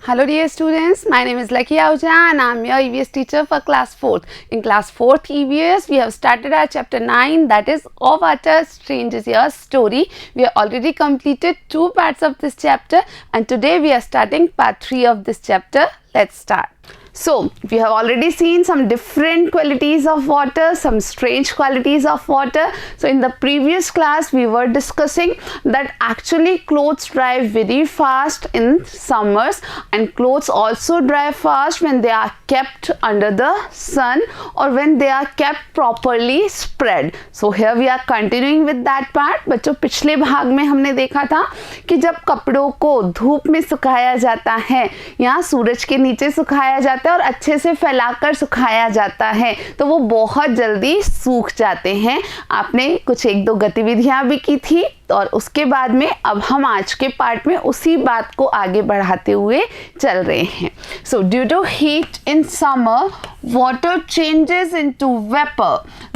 Hello dear students, my name is Lucky Ahuja and I am your EVS teacher for class 4th. In class 4th EVS, we have started our chapter 9, that is O Water Strange is Your Story. We have already completed 2 parts of this chapter and today we are starting part 3 of this chapter. Let's start. So, we have already seen some different qualities of water, some strange qualities of water. So, in the previous class, we were discussing that actually clothes dry very fast in summers and clothes also dry fast when they are kept under the sun or when they are kept properly spread. So, here we are continuing with that part. बच्चों पिछले भाग में हमने देखा था कि जब कपड़ों को धूप में सुखाया जाता है या सूरज के नीचे सुखाया जाता है और अच्छे से फैलाकर सुखाया जाता है तो वो बहुत जल्दी सूख जाते हैं। आपने कुछ 1-2 गतिविधियां भी की थी और उसके बाद में अब हम आज के पार्ट में उसी बात को आगे बढ़ाते हुए चल रहे हैं। So due to heat in summer water changes into vapor.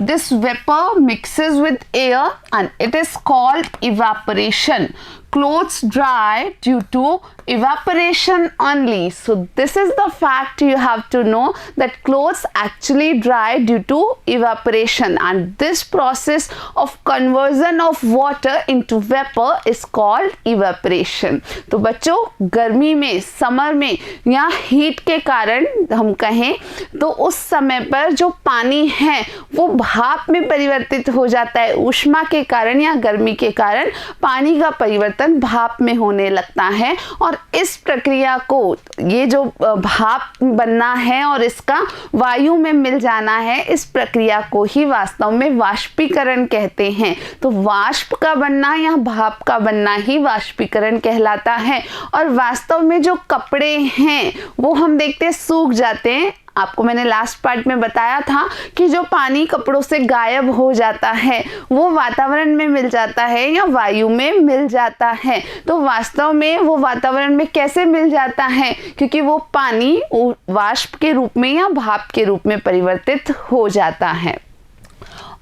This vapor mixes with air and it is called evaporation. Clothes dry due to evaporation only. So this is the fact you have to know, that clothes actually dry due to evaporation, and this process of conversion of water into vapor is called evaporation. तो बच्चों गर्मी में, summer में या heat के कारण हम कहें तो उस समय पर जो पानी है वो भाप में परिवर्तित हो जाता है। ऊष्मा के कारण या गर्मी के कारण पानी का परिवर्तन भाप में होने लगता है और इस प्रक्रिया को, ये जो भाप बनना है और इसका वायु में मिल जाना है, इस प्रक्रिया को ही वास्तव में वाष्पीकरण कहते हैं। तो वाष्प का बनना या भाप का बनना ही वाष्पीकरण कहलाता है। और वास्तव में जो कपड़े हैं वो हम देखते हैं सूख जाते हैं। आपको मैंने लास्ट पार्ट में बताया था कि जो पानी कपड़ों से गायब हो जाता है वो वातावरण में मिल जाता है या वायु में मिल जाता है। तो वास्तव में वो वातावरण में कैसे मिल जाता है? क्योंकि वो पानी वाष्प के रूप में या भाप के रूप में परिवर्तित हो जाता है।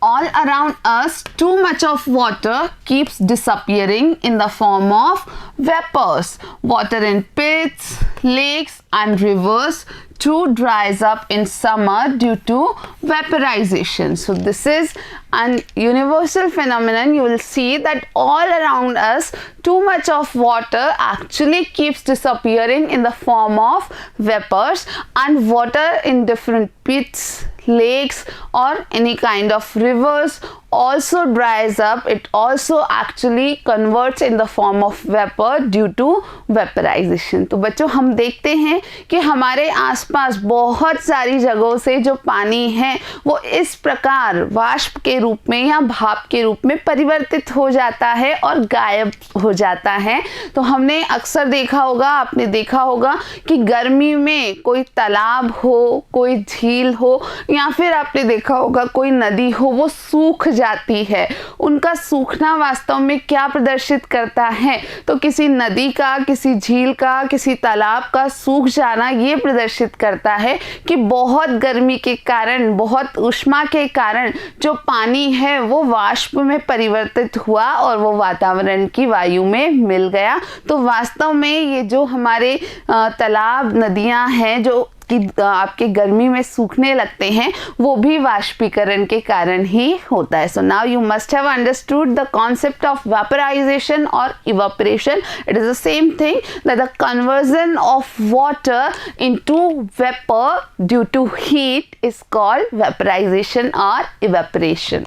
All around us, too much of water keeps disappearing in the form of vapors. Water in pits, lakes and rivers too dries up in summer due to vaporization. So this is an universal phenomenon. You will see that all around us too much of water actually keeps disappearing in the form of vapors, and water in different pits, lakes or any kind of rivers also dries up. It also actually converts in the form of vapor due to vaporization. तो बच्चों हम देखते हैं कि हमारे आसपास बहुत सारी जगहों से जो पानी है वो इस प्रकार वाष्प के रूप में या भाप के रूप में परिवर्तित हो जाता है और गायब हो जाता है। तो हमने अक्सर देखा होगा, आपने देखा होगा कि गर्मी में कोई तालाब हो, कोई झील हो या फिर आपने देखा होगा कोई नदी हो, वो सूख जाती है। उनका सूखना वास्तव में क्या प्रदर्शित करता है? तो किसी नदी का, किसी झील का, किसी तालाब का सूख जाना ये प्रदर्शित करता है कि बहुत गर्मी के कारण, बहुत ऊष्मा के कारण जो पानी है वो वाष्प में परिवर्तित हुआ और वो वातावरण की वायु में मिल गया। तो वास्तव में ये जो हमारे तालाब, नदियां हैं जो कि आपके गर्मी में सूखने लगते हैं वो भी वाष्पीकरण के कारण ही होता है। So now you must have understood the concept of vaporisation और evaporation. It is the same thing that the conversion of water into vapour due to heat is called vaporisation और evaporation.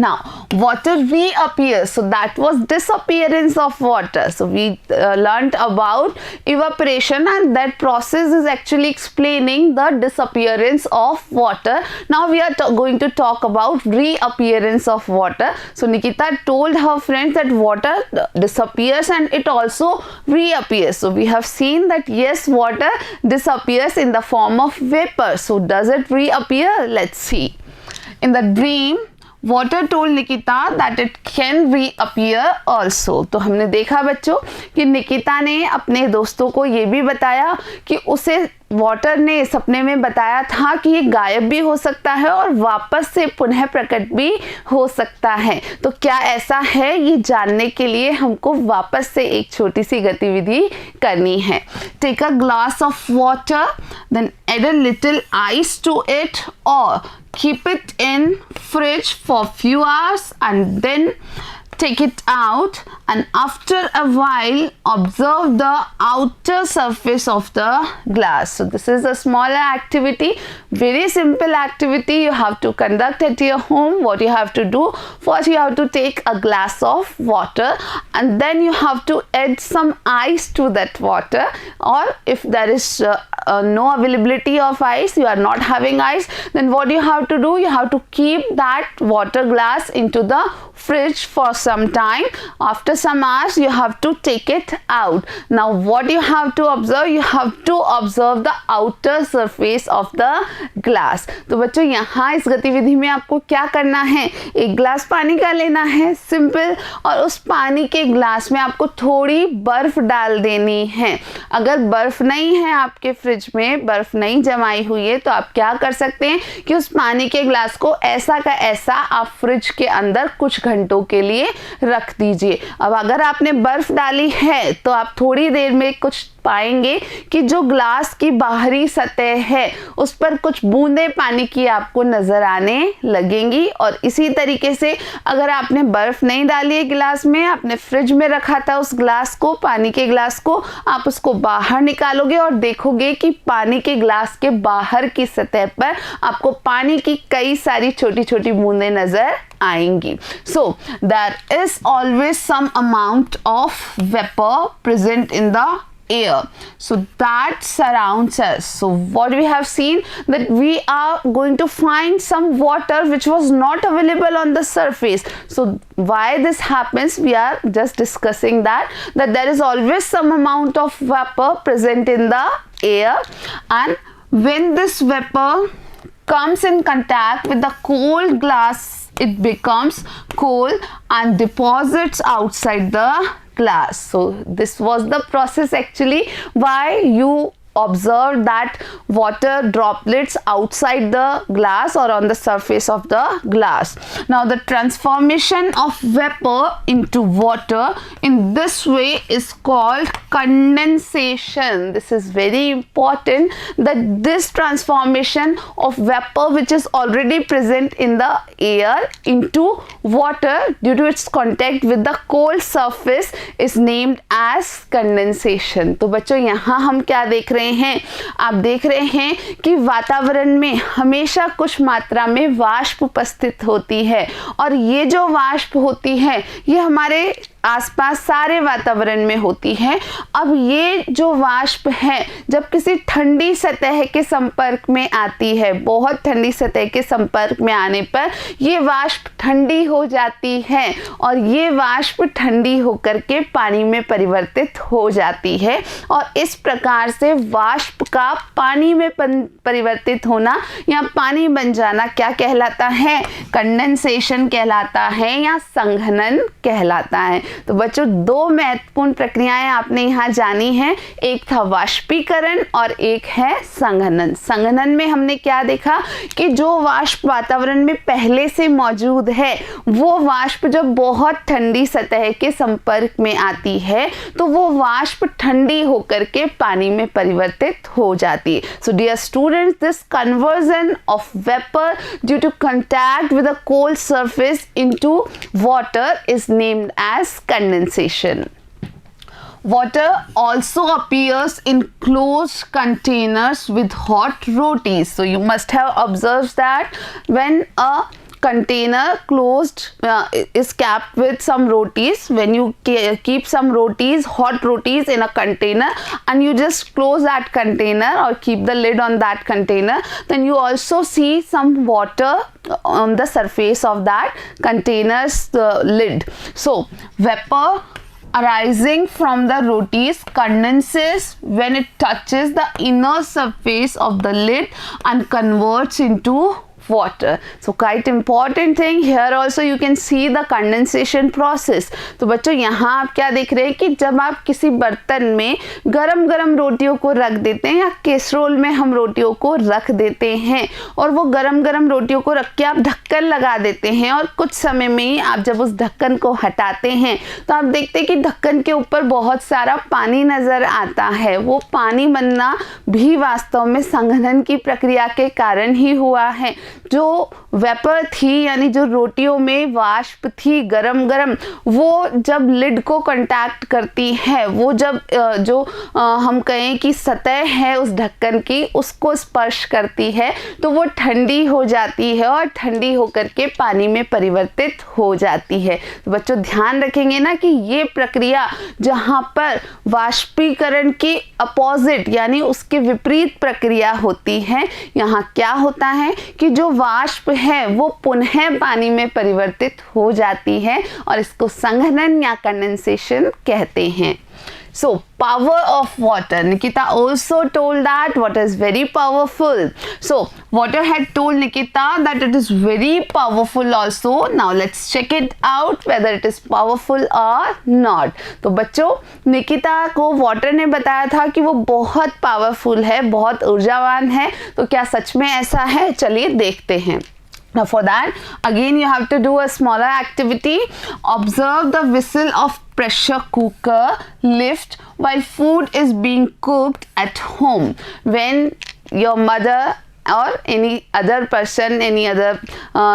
Now water reappears, so that was disappearance of water. So we learnt about evaporation and that process is actually explaining the disappearance of water. Now we are going to talk about reappearance of water. So Nikita told her friends that water disappears and it also reappears. So we have seen that yes, water disappears in the form of vapor. So does it reappear? Let's see. In the dream Water told Nikita that it can reappear also. तो हमने देखा बच्चों कि निकिता ने अपने दोस्तों को ये भी बताया कि उसे वाटर ने सपने में बताया था कि ये गायब भी हो सकता है और वापस से पुनः प्रकट भी हो सकता है। तो क्या ऐसा है, ये जानने के लिए हमको वापस से एक छोटी सी गतिविधि करनी है। Take a glass of water, then add a little ice to it और keep it in fridge for few hours and then take it out, and after a while observe the outer surface of the glass. So this is a smaller activity, very simple activity you have to conduct at your home. What you have to do, first you have to take a glass of water and then you have to add some ice to that water, or if there is no availability of ice, you are not having ice, then what you have to do, you have to keep that water glass into the fridge for some time. After some hours you have to take it out. Now what you have to observe, you have to observe the outer surface of the glass. तो बच्चों यहाँ इस गतिविधि में आपको क्या करना है, एक ग्लास पानी का लेना है, सिंपल, और उस पानी के ग्लास में आपको थोड़ी बर्फ डाल देनी है। अगर बर्फ नहीं है आपके फ्रिज में, बर्फ नहीं जमाई हुई है, तो आप क्या कर सकते हैं कि उस पानी के ग्लास को ऐसा का ऐसा आप फ्रिज के अंदर कुछ घंटों के लिए रख दीजिए। अब अगर आपने बर्फ डाली है तो आप थोड़ी देर में कुछ पाएंगे कि जो ग्लास की बाहरी सतह है उस पर कुछ बूंदे पानी की आपको नजर आने लगेंगी। और इसी तरीके से अगर आपने बर्फ नहीं डाली है गिलास में, आपने फ्रिज में रखा था उस ग्लास को, पानी के ग्लास को, आप उसको बाहर निकालोगे और देखोगे कि पानी के ग्लास के बाहर की सतह पर आपको पानी की कई सारी छोटी छोटी बूंदें नजर आएंगी। So there is always some amount of vapor present in the air, so that surrounds us. So what we have seen, that we are going to find some water which was not available on the surface. So why this happens, we are just discussing that there is always some amount of vapor present in the air, and when this vapor comes in contact with the cold glass, it becomes cold and deposits outside the glass. So this was the process actually why you observe that water droplets outside the glass or on the surface of the glass. Now the transformation of vapor into water in this way is called condensation. This is very important, that this transformation of vapor which is already present in the air into water due to its contact with the cold surface is named as condensation. तो बच्चों यहाँ हम क्या देख रहे हैं, आप देख रहे हैं कि वातावरण में हमेशा कुछ मात्रा में वाष्प उपस्थित होती है, और ये जो वाष्प होती है ये हमारे आसपास सारे वातावरण में होती है। अब ये जो वाष्प है जब किसी ठंडी सतह के संपर्क में आती है, बहुत ठंडी सतह के संपर्क में आने पर ये वाष्प ठंडी हो जाती है, और ये वाष्प ठंडी होकर के पानी में परिवर्तित हो जाती है, और इस प्रकार से वाष्प का पानी में परिवर्तित होना या पानी बन जाना क्या कहलाता है, कंडेंसेशन कहलाता है या संघनन कहलाता है। तो बच्चों दो महत्वपूर्ण प्रक्रियाएं आपने यहाँ जानी हैं, एक था वाष्पीकरण और एक है संघनन। संघनन में हमने क्या देखा कि जो वाष्प वातावरण में पहले से मौजूद है वो वाष्प जब बहुत ठंडी सतह के संपर्क में आती है तो वो वाष्प ठंडी होकर के पानी में परिवर्तित हो जाती है। So dear students, this conversion of vapour due to contact with a cold surface into water is named as condensation. Water also appears in closed containers with hot rotis. So you must have observed that when a container closed is capped with some rotis, when you keep some rotis, hot rotis in a container, and you just close that container or keep the lid on that container, then you also see some water on the surface of that container's lid. So vapor arising from the rotis condenses when it touches the inner surface of the lid and converts into water. So quite important thing here also you can see the condensation process. तो बच्चों यहाँ आप क्या देख रहे हैं कि जब आप किसी बर्तन में गरम गरम रोटियों को रख देते हैं या कैसरोल में हम रोटियों को रख देते हैं और वो गरम गरम रोटियों को रख के आप ढक्कन लगा देते हैं और कुछ समय में ही आप जब उस ढक्कन को हटाते हैं तो आप देखते हैं कि ढक्कन के ऊपर बहुत सारा पानी नज़र आता है। वो पानी बनना भी वास्तव में संघनन की प्रक्रिया के कारण ही हुआ है। जो वेपर थी यानी जो रोटियों में वाष्प थी गरम गरम, वो जब लिड को कांटेक्ट करती है, वो जब हम कहें कि सतह है उस ढक्कन की उसको स्पर्श करती है तो वो ठंडी हो जाती है और ठंडी होकर के पानी में परिवर्तित हो जाती है। तो बच्चों ध्यान रखेंगे ना कि ये प्रक्रिया जहाँ पर वाष्पीकरण की अपोजिट यानी उसके विपरीत प्रक्रिया होती है, यहाँ क्या होता है कि जो वाष्प है वो पुनः पानी में परिवर्तित हो जाती है और इसको संघनन या कंडेंसेशन कहते हैं। So power of water, Nikita also told that water is very powerful. So water had told Nikita that it is very powerful also. Now let's check it out whether it is powerful or not. तो बच्चों निकिता को water ने बताया था कि वो बहुत powerful है, बहुत ऊर्जावान है। तो क्या सच में ऐसा है? चलिए देखते हैं। Now for that again you have to do a smaller activity. Observe the whistle of pressure cooker lift while food is being cooked at home. When your mother or any other person, any other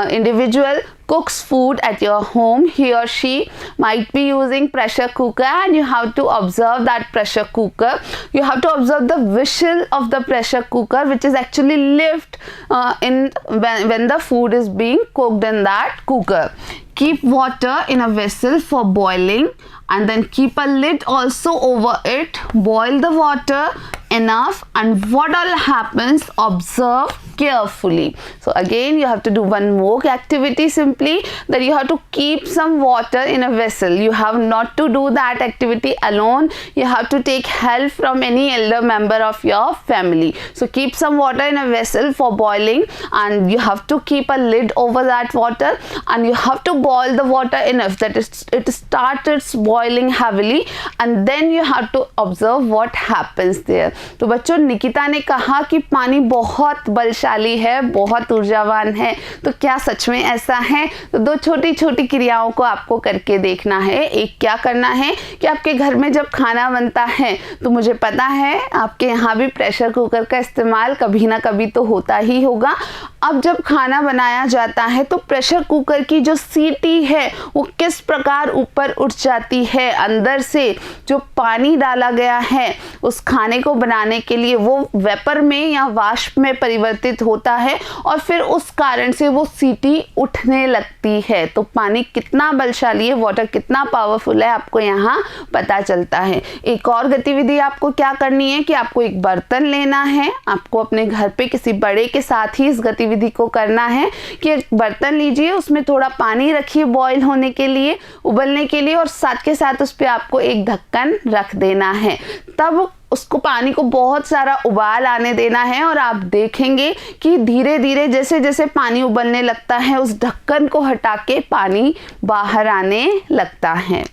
individual cooks food at your home, he or she might be using pressure cooker and you have to observe that pressure cooker. You have to observe the whistle of the pressure cooker which is actually lift when the food is being cooked in that cooker. Keep water in a vessel for boiling and then keep a lid also over it. Boil the water enough and what all happens, observe carefully. So again you have to do one more activity, simply that you have to keep some water in a vessel. You have not to do that activity alone. You have to take help from any elder member of your family. So keep some water in a vessel for boiling and you have to keep a lid over that water and you have to boil the water enough that it starts boiling heavily and then you have to observe what happens there. तो बच्चों निकिता ने कहा कि पानी बहुत बलशाली है, बहुत ऊर्जावान है। तो क्या सच में ऐसा है? तो दो छोटी छोटी क्रियाओं को आपको करके देखना है। एक क्या करना है कि आपके घर में जब खाना बनता है तो मुझे पता है आपके यहाँ भी प्रेशर कुकर का इस्तेमाल कभी ना कभी तो होता ही होगा। अब जब खाना बनाया जाता है तो प्रेशर कुकर की जो सीटी है वो किस प्रकार ऊपर उठ जाती है, अंदर से जो पानी डाला गया है उस खाने को बनाने के लिए वो वेपर में या वाष्प में परिवर्तित होता है और फिर उस कारण से वो सीटी उठने लगती है। तो पानी कितना बलशाली है, वाटर कितना पावरफुल है, आपको यहाँ पता चलता है। एक और गतिविधि आपको क्या करनी है कि आपको एक बर्तन लेना है, आपको अपने घर पे किसी बड़े के साथ ही इस गतिविधि को करना है कि एक बर्तन लीजिए, उसमें थोड़ा पानी रखिए बॉईल होने के लिए, उबलने के लिए और साथ के साथ उस पर आपको एक ढक्कन रख देना है। तब उसको पानी को बहुत सारा उबाल आने देना है और आप देखेंगे कि धीरे धीरे जैसे जैसे पानी उबलने लगता है उस ढक्कन को हटा के पानी बाहर आने लगता है।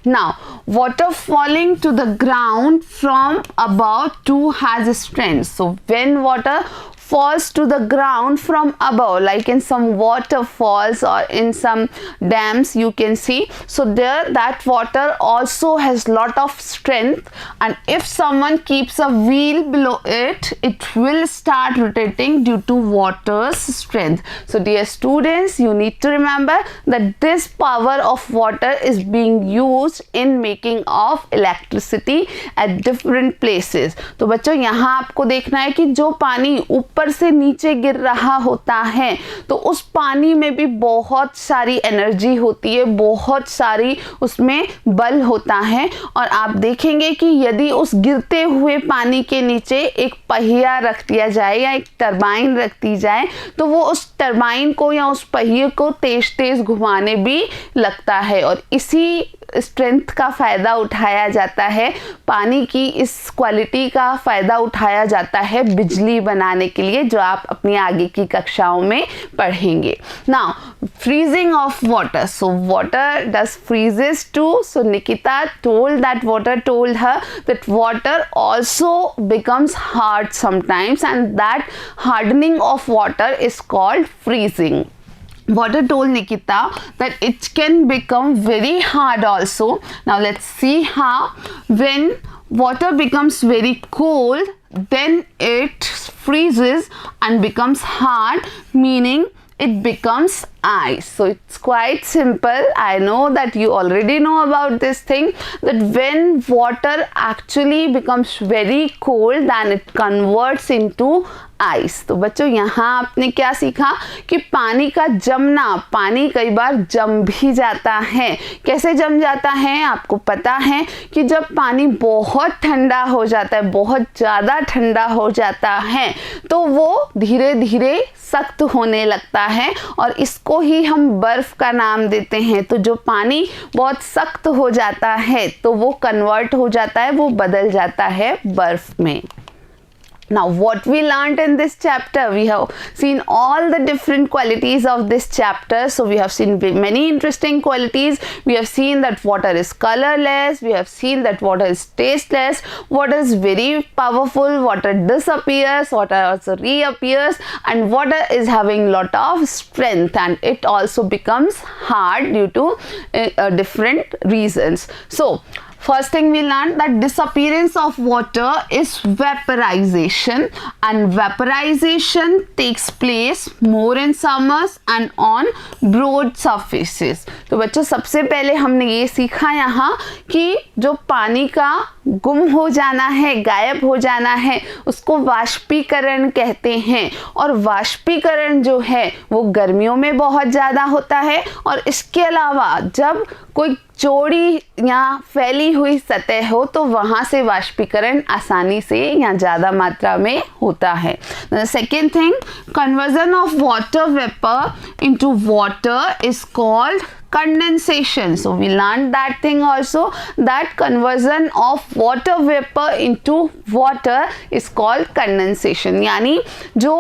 Now, water falling to the ground from above too has strength. So, when water falls to the ground from above, like in some waterfalls or in some dams you can see, so there that water also has lot of strength and if someone keeps a wheel below it, it will start rotating due to water's strength. So dear students, you need to remember that this power of water is being used in making of electricity at different places. तो बच्चों यहाँ आपको देखना है कि जो पानी ऊपर से नीचे गिर रहा होता है तो उस पानी में भी बहुत सारी एनर्जी होती है, बहुत सारी उसमें बल होता है और आप देखेंगे कि यदि उस गिरते हुए पानी के नीचे एक पहिया रख दिया जाए या एक टरबाइन रख दी जाए तो वो उस टरबाइन को या उस पहिए को तेज तेज घुमाने भी लगता है और इसी स्ट्रेंथ का फ़ायदा उठाया जाता है पानी की इस क्वालिटी का फ़ायदा उठाया जाता है बिजली बनाने के लिए, जो आप अपनी आगे की कक्षाओं में पढ़ेंगे. Now freezing of water. So water does freezes too. So Nikita told that water told her that water also becomes hard sometimes, and that hardening of water is called freezing. Water told Nikita that it can become very hard also. Now let's see how. When water becomes very cold, then it freezes and becomes hard, meaning it becomes ice. So it's quite simple. I know that you already know about this thing, that when water actually becomes very cold, then it converts into ice. तो बच्चों यहाँ आपने क्या सीखा कि पानी का जमना, पानी कई बार जम भी जाता है. कैसे जम जाता है? आपको पता है कि जब पानी बहुत ठंडा हो जाता है, बहुत ज़्यादा ठंडा हो जाता है, तो वो धीरे धीरे सख्त होने लगता है और इसको ही हम बर्फ़ का नाम देते हैं. तो जो पानी बहुत सख्त हो जाता है तो वो कन्वर्ट हो जाता है, वो बदल जाता है बर्फ़ में. Now what we learned in this chapter, we have seen all the different qualities of this chapter. So we have seen many interesting qualities. We have seen that water is colorless, we have seen that water is tasteless, water is very powerful, water disappears, water also reappears, and water is having lot of strength, and it also becomes hard due to different reasons. So first thing we learned that disappearance of water is vaporization, and vaporization takes place more in summers and on broad surfaces. तो बच्चों सबसे पहले हमने ये सीखा यहाँ कि जो पानी का गुम हो जाना है, गायब हो जाना है, उसको वाष्पीकरण कहते हैं. और वाष्पीकरण जो है वो गर्मियों में बहुत ज़्यादा होता है, और इसके अलावा जब कोई चौड़ी या फैली हुई सतह हो तो वहाँ से वाष्पीकरण आसानी से या ज़्यादा मात्रा में होता है. Second thing, conversion of water vapour into water is called condensation. So we learned that thing also, that conversion of water vapor into water is called condensation. यानी जो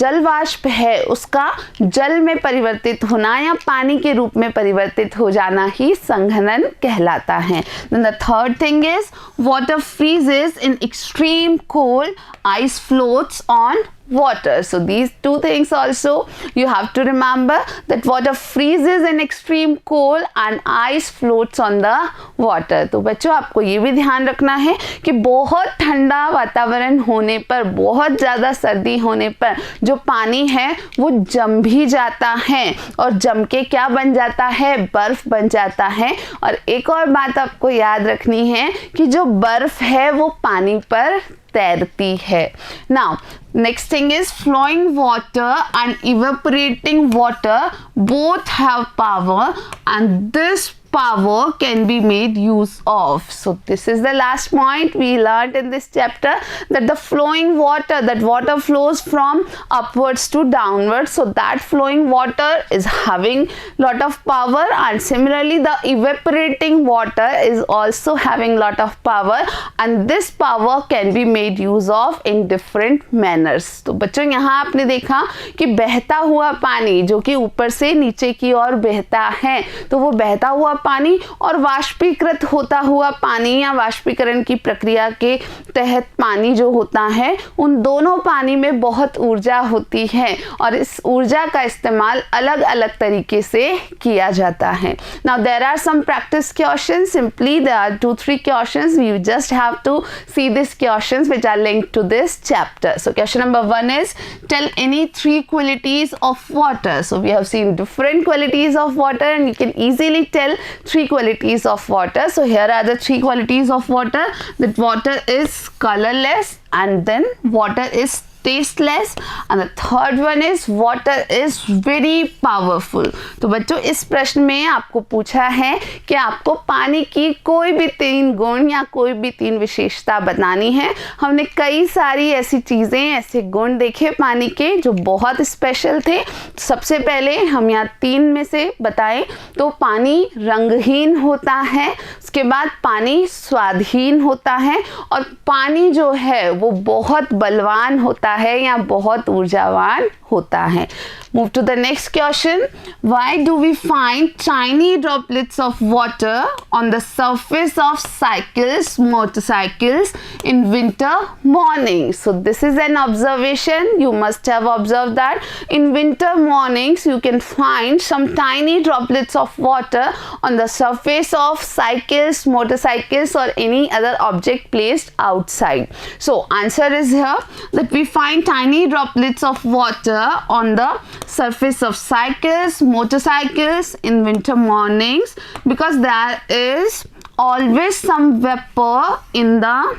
जल वाष्प है उसका जल में परिवर्तित होना या पानी के रूप में परिवर्तित हो जाना ही संघनन कहलाता है. Then the third thing is water freezes in extreme cold, ice floats on water. So these two things also you have to remember, that water freezes in extreme cold and ice floats on the water. तो बच्चों आपको ये भी ध्यान रखना है कि बहुत ठंडा वातावरण होने पर, बहुत ज़्यादा सर्दी होने पर जो पानी है वो जम भी जाता है, और जम के क्या बन जाता है? बर्फ़ बन जाता है. और एक और बात आपको याद रखनी है कि जो बर्फ़ है वो पानी पर तैरती है. Now next thing is flowing water and evaporating water both have power, and this power can be made use of. So this is the last point we learned in this chapter, that the flowing water, that water flows from upwards to downwards, so that flowing water is having lot of power, and similarly the evaporating water is also having lot of power, and this power can be made use of in different manners. तो बच्चों यहाँ आपने देखा कि बहता हुआ पानी जो कि ऊपर से नीचे की ओर बहता है, तो वो बहता हुआ पानी और वाष्पीकृत होता हुआ पानी या वाष्पीकरण की प्रक्रिया के तहत पानी जो होता है, उन दोनों पानी में बहुत ऊर्जा होती है, और इस ऊर्जा का इस्तेमाल अलग अलग तरीके से किया जाता है. Now there are some practice questions. Simply there are 2-3 questions. You just have to see these questions which are linked to this chapter. So question number 1 is, tell any 3 qualities of water. So we have seen different qualities of water, and you can easily tell 3 qualities of water. So here are the 3 qualities of water. That water is colorless, and then water is tasteless, and the third one is water is very powerful. तो बच्चों इस प्रश्न में आपको पूछा है कि आपको पानी की कोई भी 3 गुण या कोई भी 3 विशेषता बतानी है। हमने कई सारी ऐसी चीज़ें, ऐसे गुण देखे पानी के जो बहुत स्पेशल थे। सबसे पहले हम यहाँ 3 में से बताएं तो पानी रंगहीन होता है, उसके बाद पानी स्वादहीन होता है, और पानी जो है वो बहुत बलवान होता है या बहुत ऊर्जावान होता है। Move to the next question. Why do we find tiny droplets of water on the surface of cycles, motorcycles in winter mornings? So this is an observation. You must have observed that in winter mornings you can find some tiny droplets of water on the surface of cycles, motorcycles or any other object placed outside. So answer is here that we find tiny droplets of water on the surface of cycles, motorcycles in winter mornings because there is always some vapor in the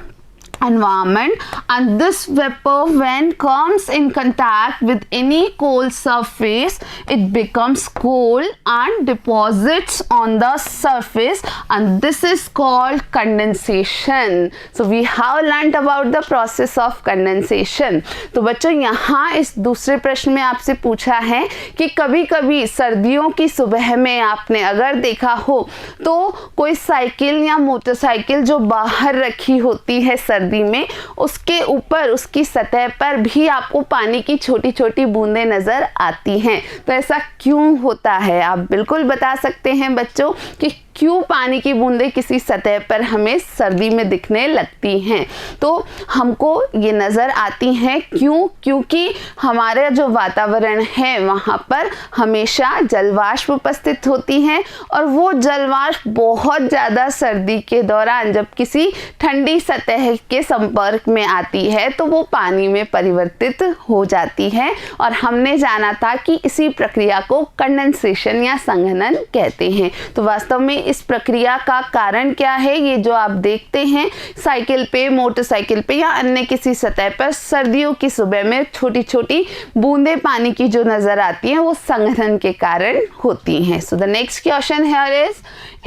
environment, and this vapor when comes in contact with any cold surface, it becomes cold and deposits on the surface, and this is called condensation. So we have learnt about the process of condensation. तो बच्चों यहाँ इस दूसरे प्रश्न में आपसे पूछा है कि कभी कभी सर्दियों की सुबह में आपने अगर देखा हो तो कोई साइकिल या मोटरसाइकिल जो बाहर रखी होती है सर्दी में, उसके ऊपर उसकी सतह पर भी आपको पानी की छोटी छोटी बूंदें नजर आती हैं। तो ऐसा क्यों होता है? आप बिल्कुल बता सकते हैं बच्चों कि क्यों पानी की बूंदें किसी सतह पर हमें सर्दी में दिखने लगती हैं। तो हमको ये नज़र आती हैं क्यों? क्योंकि हमारा जो वातावरण है वहाँ पर हमेशा जलवाष्प उपस्थित होती हैं, और वो जलवाष्प बहुत ज़्यादा सर्दी के दौरान जब किसी ठंडी सतह के संपर्क में आती है तो वो पानी में परिवर्तित हो जाती है, और हमने जाना था कि इसी प्रक्रिया को कंडेंसेशन या संघनन कहते हैं। तो वास्तव में इस प्रक्रिया का कारण क्या है? ये जो आप देखते हैं साइकिल पे, मोटरसाइकिल पे या अन्य किसी सतह पर सर्दियों की सुबह में छोटी छोटी बूंदें पानी की जो नजर आती हैं वो संघनन के कारण होती हैं। So the next question here is,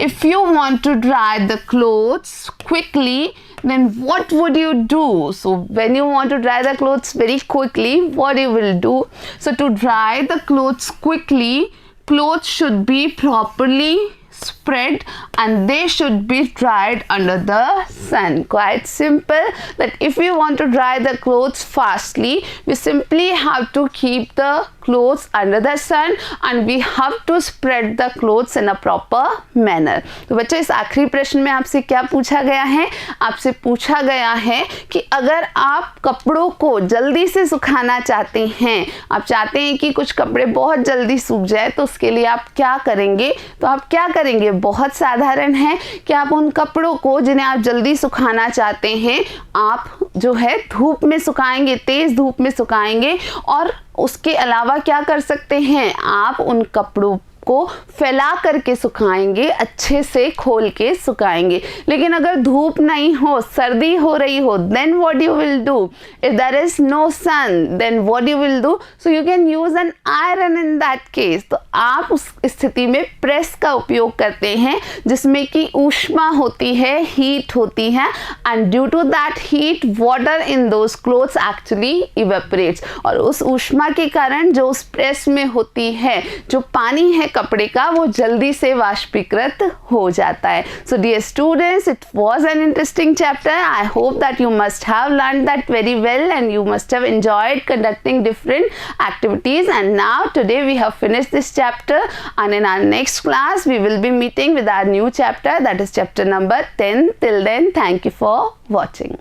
if you want to dry the clothes quickly then what would you do? So when you want to dry the clothes very quickly, what you will do? So to dry the clothes quickly, clothes should be properly spread and they should be dried under the sun. Quite simple that if we want to dry the clothes fastly, we simply have to keep the clothes under the sun and we have to spread the clothes in a proper manner. तो बच्चों इस आखिरी प्रश्न में आपसे क्या पूछा गया है? आपसे पूछा गया है कि अगर आप कपड़ों को जल्दी से सुखाना चाहते हैं, आप चाहते हैं कि कुछ कपड़े बहुत जल्दी सूख जाए, तो उसके लिए आप क्या करेंगे? तो आप क्या करेंगे? बहुत साधारण है कि आप उन कपड़ों को जिन्हें आप जल्दी सुखाना चाहते हैं, आप जो है धूप में सुखाएंगे, तेज धूप में सुखाएंगे, और उसके अलावा क्या कर सकते हैं? आप उन कपड़ों को फैला करके सुखाएंगे, अच्छे से खोल के सुखाएंगे। लेकिन अगर धूप नहीं हो, सर्दी हो रही हो, then what you will do? If there is no sun, then what you will do? So you can use an iron in that case. तो आप उस स्थिति में प्रेस का उपयोग करते हैं जिसमें कि ऊष्मा होती है, हीट होती है, and due to that heat, water in those clothes actually evaporates. और उस ऊष्मा के कारण जो उस प्रेस में होती है, जो पानी है कपड़े का, वो जल्दी से वाष्पीकृत हो जाता है। So dear students, it was an interesting chapter. I hope that you must have learned that very well and you must have enjoyed conducting different activities. And now today we have finished this chapter, and in our next class we will be meeting with our new chapter, that is chapter number 10. Till then, thank you for watching.